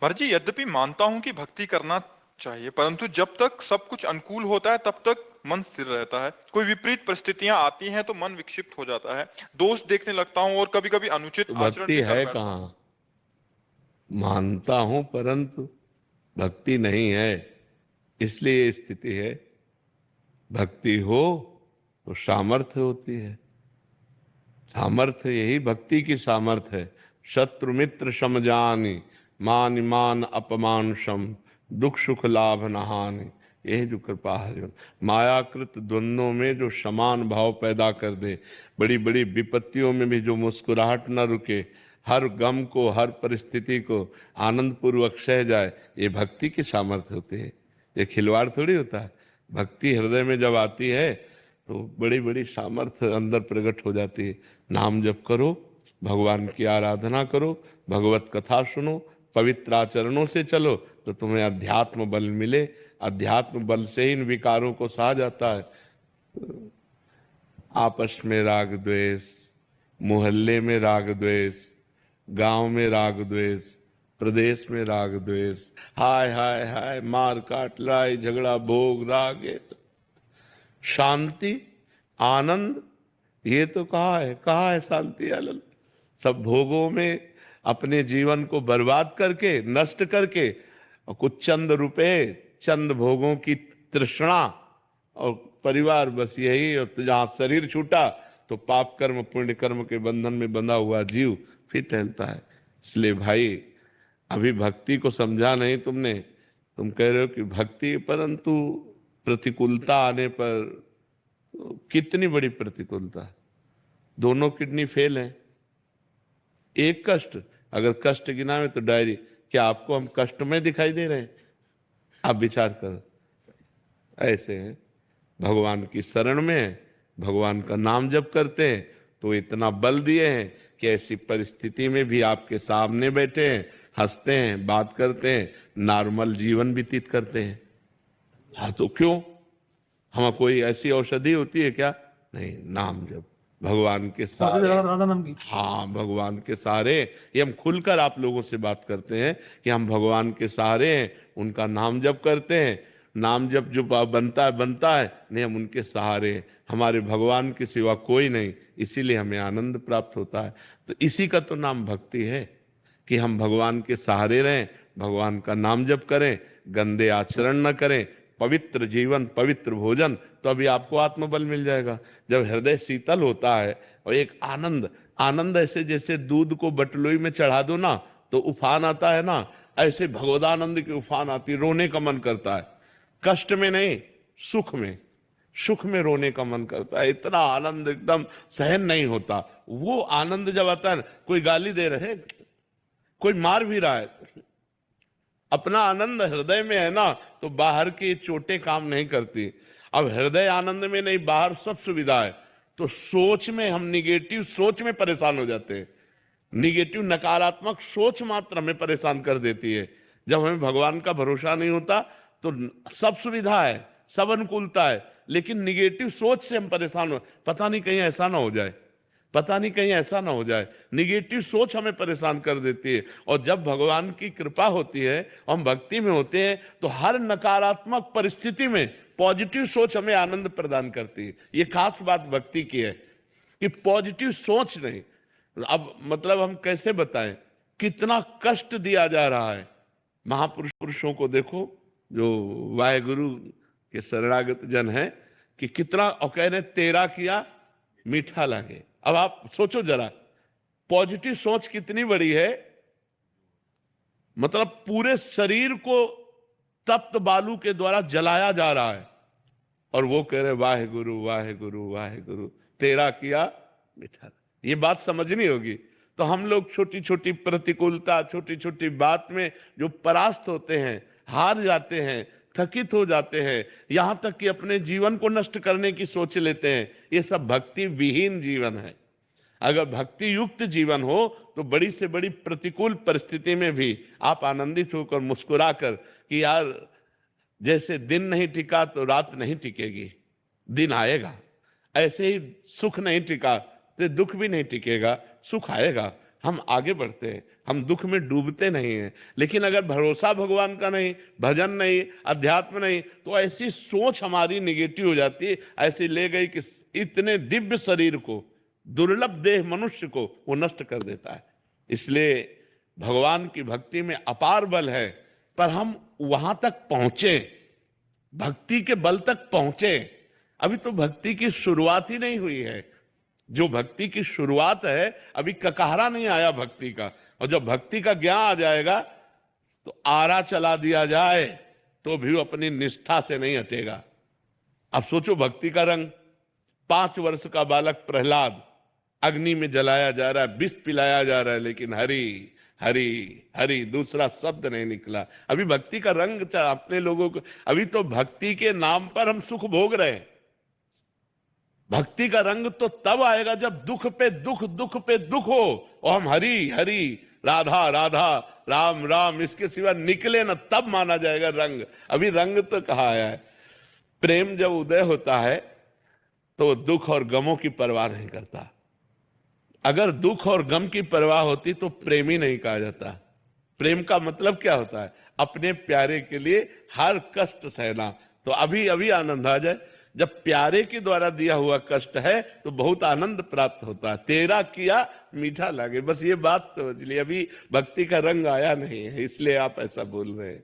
महाराज जी, यद्यपि मानता हूं कि भक्ति करना चाहिए, परंतु जब तक सब कुछ अनुकूल होता है तब तक मन स्थिर रहता है। कोई विपरीत परिस्थितियां आती हैं तो मन विक्षिप्त हो जाता है, दोष देखने लगता हूं और कभी कभी अनुचित तो आचरण भक्ति भी कर है बैठता हूं। कहाँ? मानता हूं परंतु भक्ति नहीं है, इसलिए ये स्थिति है। भक्ति हो तो सामर्थ्य होती है। सामर्थ्य यही भक्ति की सामर्थ्य है। शत्रु मित्र समजानी, मान मान अपमान सम, दुख सुख लाभ नहानि। यही जो कृपा है, मायाकृत द्वंद्वों में जो समान भाव पैदा कर दे, बड़ी बड़ी विपत्तियों में भी जो मुस्कुराहट न रुके, हर गम को हर परिस्थिति को आनंद पूर्वक सह जाए, ये भक्ति की सामर्थ्य होती है। ये खिलवाड़ थोड़ी होता है। भक्ति हृदय में जब आती है तो बड़ी बड़ी सामर्थ्य अंदर प्रकट हो जाती है। नाम जप करो, भगवान की आराधना करो, भगवत कथा सुनो, पवित्र आचरणों से चलो तो तुम्हें अध्यात्म बल मिले। अध्यात्म बल से ही इन विकारों को सहा जाता है। आपस में राग द्वेष, मोहल्ले में राग द्वेष, गांव में राग द्वेष, प्रदेश में राग द्वेष, हाय हाय हाय, मार काट, लड़ाई झगड़ा, भोग राग, शांति आनंद, ये तो कहाँ है शांति आनंद? सब भोगों में अपने जीवन को बर्बाद करके, नष्ट करके, और कुछ चंद रुपए, चंद भोगों की तृष्णा और परिवार, बस यही। और जहाँ शरीर छूटा तो पाप कर्म पुण्य कर्म के बंधन में बंधा हुआ जीव फिर टहलता है। इसलिए भाई, अभी भक्ति को समझा नहीं तुमने। तुम कह रहे हो कि भक्ति, परंतु प्रतिकूलता आने पर, कितनी बड़ी प्रतिकूलता, दोनों किडनी फेल है। एक कष्ट, अगर कष्ट गिना में तो डायरी, क्या आपको हम कष्ट में दिखाई दे रहे हैं? आप विचार करो। ऐसे हैं, भगवान की शरण में है, भगवान का नाम जप करते हैं तो इतना बल दिए हैं कि ऐसी परिस्थिति में भी आपके सामने बैठे हैं, हंसते हैं, बात करते हैं, नॉर्मल जीवन व्यतीत करते हैं। हाँ तो क्यों? हम कोई ऐसी औषधि होती है क्या? नहीं, नाम जप, भगवान के सहारे। राधा नाम की। हाँ, भगवान के सहारे। ये हम खुलकर आप लोगों से बात करते हैं कि हम भगवान के सहारे हैं, उनका नाम जप करते हैं। नाम जप जो बनता है नहीं, हम उनके सहारे हैं। हमारे भगवान के सिवा कोई नहीं, इसीलिए हमें आनंद प्राप्त होता है। तो इसी का तो नाम भक्ति है कि हम भगवान के सहारे रहें, भगवान का नाम जप करें, गंदे आचरण न करें, पवित्र जीवन, पवित्र भोजन, तो अभी आपको आत्मबल मिल जाएगा। जब हृदय शीतल होता है और एक आनंद, आनंद ऐसे जैसे दूध को बटलोई में चढ़ा दो ना तो उफान आता है ना, ऐसे भगवदानंद की उफान आती, रोने का मन करता है। कष्ट में नहीं, सुख में, सुख में रोने का मन करता है। इतना आनंद एकदम सहन नहीं होता। वो आनंद जब आता है, कोई गाली दे रहे, कोई मार भी रहा है, अपना आनंद हृदय में है ना, तो बाहर की चोटें काम नहीं करती। अब हृदय आनंद में नहीं, बाहर सब सुविधा है, तो सोच में, हम निगेटिव सोच में परेशान हो जाते हैं। निगेटिव नकारात्मक सोच मात्र हमें परेशान कर देती है। जब हमें भगवान का भरोसा नहीं होता तो सब सुविधा है, सब अनुकूलता है, लेकिन निगेटिव सोच से हम परेशान हो, पता नहीं कहीं ऐसा ना हो जाए, पता नहीं कहीं ऐसा ना हो जाए। निगेटिव सोच हमें परेशान कर देती है। और जब भगवान की कृपा होती है, हम भक्ति में होते हैं, तो हर नकारात्मक परिस्थिति में पॉजिटिव सोच हमें आनंद प्रदान करती है। ये खास बात भक्ति की है कि पॉजिटिव सोच नहीं। अब मतलब हम कैसे बताएं, कितना कष्ट दिया जा रहा है। महापुरुषों को देखो, जो वाहेगुरु के शरणागत जन हैं, कि कितना, और कह रहे तेरा किया मीठा लगे। अब आप सोचो जरा, पॉजिटिव सोच कितनी बड़ी है। मतलब पूरे शरीर को तप्त बालू के द्वारा जलाया जा रहा है, और वो कह रहे वाहे गुरु वाहे गुरु वाहे गुरु, तेरा किया मीठा। ये बात समझनी होगी। तो हम लोग छोटी छोटी प्रतिकूलता, छोटी छोटी बात में जो परास्त होते हैं, हार जाते हैं, थकित हो जाते हैं, यहां तक कि अपने जीवन को नष्ट करने की सोच लेते हैं, ये सब भक्ति विहीन जीवन है। अगर भक्ति युक्त जीवन हो तो बड़ी से बड़ी प्रतिकूल परिस्थिति में भी आप आनंदित होकर, मुस्कुराकर, कि यार जैसे दिन नहीं टिका तो रात नहीं टिकेगी, दिन आएगा। ऐसे ही सुख नहीं टिका तो दुख भी नहीं टिकेगा, सुख आएगा। हम आगे बढ़ते हैं, हम दुख में डूबते नहीं हैं। लेकिन अगर भरोसा भगवान का नहीं, भजन नहीं, अध्यात्म नहीं, तो ऐसी सोच हमारी निगेटिव हो जाती है, ऐसी ले गई कि इतने दिव्य शरीर को, दुर्लभ देह मनुष्य को वो नष्ट कर देता है। इसलिए भगवान की भक्ति में अपार बल है, पर हम वहां तक पहुंचे, भक्ति के बल तक पहुंचे। अभी तो भक्ति की शुरुआत ही नहीं हुई है। जो भक्ति की शुरुआत है, अभी ककहरा नहीं आया भक्ति का, और जब भक्ति का ज्ञान आ जाएगा तो आरा चला दिया जाए तो भी वो अपनी निष्ठा से नहीं हटेगा। अब सोचो, भक्ति का रंग, 5 वर्ष का बालक प्रहलाद अग्नि में जलाया जा रहा है, विष पिलाया जा रहा है, लेकिन हरि हरि हरि दूसरा शब्द नहीं निकला। अभी भक्ति का रंग अपने लोगों को, अभी तो भक्ति के नाम पर हम सुख भोग रहे हैं। भक्ति का रंग तो तब आएगा जब दुख पे दुख, दुख पे दुख हो, और हम हरि हरि, राधा राधा, राम राम, इसके सिवा निकले ना, तब माना जाएगा रंग। अभी रंग तो कहाँ आया है। प्रेम जब उदय होता है तो दुख और गमों की परवाह नहीं करता। अगर दुख और गम की परवाह होती तो प्रेम ही नहीं कहा जाता। प्रेम का मतलब क्या होता है? अपने प्यारे के लिए हर कष्ट सहना। तो अभी अभी आनंद आ जाए, जब प्यारे के द्वारा दिया हुआ कष्ट है तो बहुत आनंद प्राप्त होता है। तेरा किया मीठा लगे, बस ये बात समझ ली। अभी भक्ति का रंग आया नहीं है, इसलिए आप ऐसा बोल रहे हैं।